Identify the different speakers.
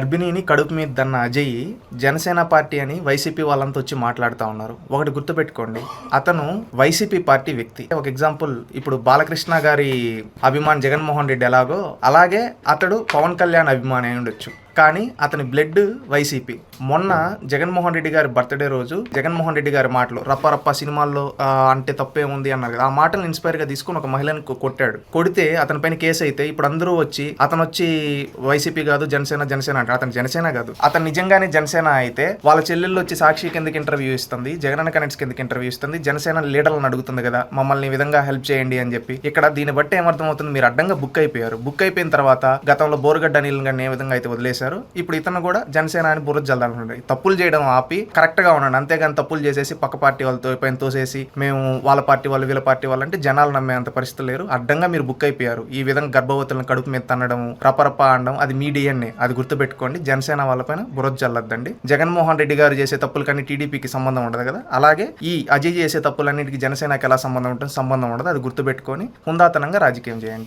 Speaker 1: గర్భిణిని కడుపు మీద దన్న అజయ్ జనసేన పార్టీ అని వైసీపీ వాళ్ళంతా వచ్చి మాట్లాడుతూ ఉన్నారు. ఒకటి గుర్తుపెట్టుకోండి, అతను వైసీపీ పార్టీ వ్యక్తి. ఒక ఎగ్జాంపుల్, ఇప్పుడు బాలకృష్ణ గారి అభిమాని జగన్మోహన్ రెడ్డి ఎలాగో అలాగే అతడు పవన్ కళ్యాణ్ అభిమాని అయి ఉండొచ్చు, కానీ అతని బ్లడ్ వైసీపీ. మొన్న జగన్మోహన్ రెడ్డి గారి బర్త్డే రోజు జగన్మోహన్ రెడ్డి గారి మాటలు రప్ప సినిమాల్లో అంటే తప్పే ఉంది అన్నారు కదా, ఆ మాటలు ఇన్స్పైర్ గా తీసుకుని ఒక మహిళను కొట్టాడు. కొడితే అతని పైన కేసు అయితే ఇప్పుడు అందరూ వచ్చి అతను వచ్చి వైసీపీ కాదు జనసేన అంటారు. అతను జనసేన కాదు, అతను నిజంగానే జనసేన అయితే వాళ్ళ చెల్లెళ్ళు వచ్చి సాక్షి కిందకి ఇంటర్వ్యూ ఇస్తుంది, జగనన్న కనెక్ట్స్ కిందకి ఇంటర్వ్యూ ఇస్తుంది, జనసేన లీడర్లను అడుగుతుంది కదా మమ్మల్ని ఈ విధంగా హెల్ప్ చేయండి అని చెప్పి. ఇక్కడ దీన్ని బట్టి ఏమర్థమవుతుంది, మీరు అడ్డంగా బుక్ అయిపోయారు. బుక్ అయిపోయిన తర్వాత గతంలో బోరుగడ్డ అనిల్ గారిని ఏ విధంగా అయితే వదిలేశారు, ఇప్పుడు ఇతను కూడా జనసేన అని బుర్ర జల్లాలండి. తప్పులు చేయడం ఆపి కరెక్ట్ గా ఉండండి, అంతేగాని తప్పులు చేసేసి పక్క పార్టీ వాళ్ళతో పైన తోసేసి మేము వాళ్ళ పార్టీ వాళ్ళు వీళ్ళ పార్టీ వాళ్ళు అంటే జనాలు నమ్మేంత పరిస్థితి లేరు. అడ్డంగా మీరు బుక్ అయిపోయారు. ఈ విధంగా గర్భవతులను కడుపు మీద తన్నడం, రపరప అనడం అది మీ డిఎన్ఏ, అది గుర్తుపెట్టుకోండి. జనసేన వాళ్ళపైన బుర్ర జల్లద్దండి. జగన్మోహన్ రెడ్డి గారు చేసే తప్పులకన్నీ టీడీపీకి సంబంధం ఉండదు కదా, అలాగే ఈ అజయ్ చేసే తప్పులన్నిటికీ జనసేనకి ఎలా సంబంధం ఉంటుంది, సంబంధం ఉండదు. అది గుర్తుపెట్టుకొని హుందాతనంగా రాజకీయం చేయండి.